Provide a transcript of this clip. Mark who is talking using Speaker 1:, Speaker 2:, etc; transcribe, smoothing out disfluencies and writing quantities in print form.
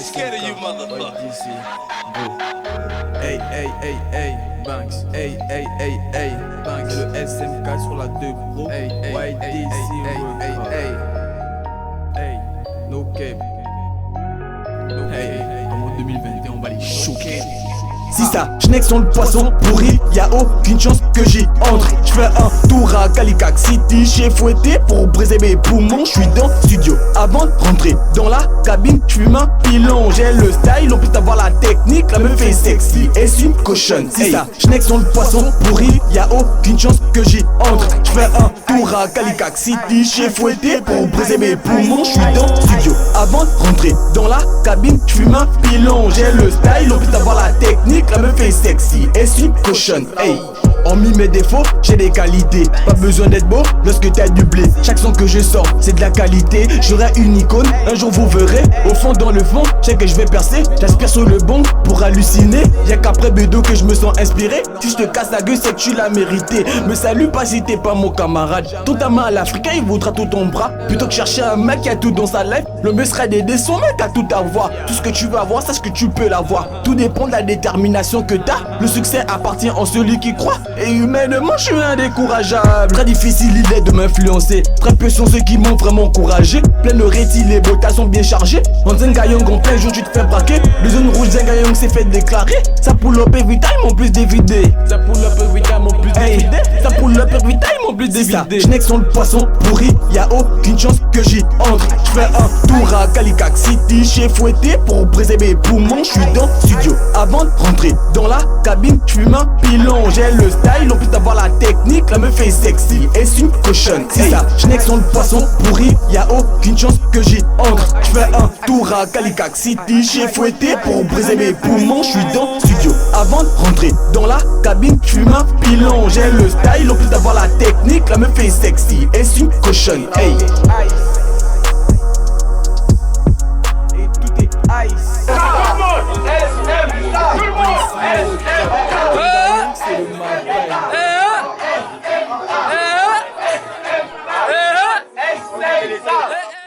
Speaker 1: scared of you, motherfucker.
Speaker 2: Hey, hey, hey, hey, Banks. Hey, hey, hey, hey, Banks. Le SMK sur la 2 Pro. Hey, hey, hey, hey, hey, hey, hey, no cap. Hey, comme en 2021, on va les choquer.
Speaker 3: Si ça schneck sont le poisson pourri, y'a aucune chance que j'y entre. J'fais un tour à Calicac City, j'ai fouetté pour briser mes poumons. J'suis dans le studio avant de rentrer dans la cabine, j'fume un pilon. J'ai le style, en plus d'avoir la technique, la meuf est sexy et c'est une cochonne. Si ça schneck sont le poisson pourri, y'a aucune chance que j'y entre. J'fais un tour à Calicac City, j'ai fouetté pour briser mes poumons. J'suis dans le studio avant de rentrer dans la cabine, j'fume un pilon. J'ai le style, en plus d'avoir la technique, la meuf est sexy et c'est une cochonne. Hey, hormis mes défauts, j'ai des qualités. Pas besoin d'être beau lorsque t'as du blé. Chaque son que je sors, c'est de la qualité. J'aurai une icône, un jour vous verrez. Au fond, dans le fond, je sais que je vais percer. J'aspire sur le bon pour halluciner. Y'a qu'après Bédo que je me sens inspiré. Si je te casse la gueule, c'est que tu l'as mérité. Me salue pas si t'es pas mon camarade. Toute ta main à l'Africain, il voudra tout ton bras. Plutôt que chercher un mec qui a tout dans sa life. Le mieux serait d'aider son mec à tout avoir. Tout ce que tu veux avoir, sache que tu peux l'avoir. Tout dépend de la détermination que t'as. Le succès appartient en celui qui croit. Et humainement je suis indécourageable. Très difficile il est de m'influencer. Très peu sont ceux qui m'ont vraiment encouragé. Plein de rétis, les botas sont bien chargés. En Zengayong en plein jour tu te fais braquer. Le zone rouge Zengayong s'est fait déclarer. Ça pull up every time en plus d'évidé. Ça pull up every time en plus d'évidé. Ça pull up every time en plus d'évidé. Schneck sont le poisson pourri, y'a aucune chance que j'y entre. J'fais un tour à Calicac City, j'ai fouetté pour briser mes poumons. J'suis dans le studio avant de rentrer dans la cabine, j'fume un pilon. J'ai le style, en plus d'avoir la technique, la meuf est sexy et c'est une cochonne. Si ça schneck sont le poisson pourri, y'a aucune chance que j'y entre. J'fais un tour à Calicac City, j'ai fouetté pour briser mes poumons. J'suis dans le studio avant de rentrer dans la cabine, j'fume un pilon. J'ai le style, en plus d'avoir la technique, la meuf est sexy et c'est une cochonne. Hey,
Speaker 2: Et tout est ice.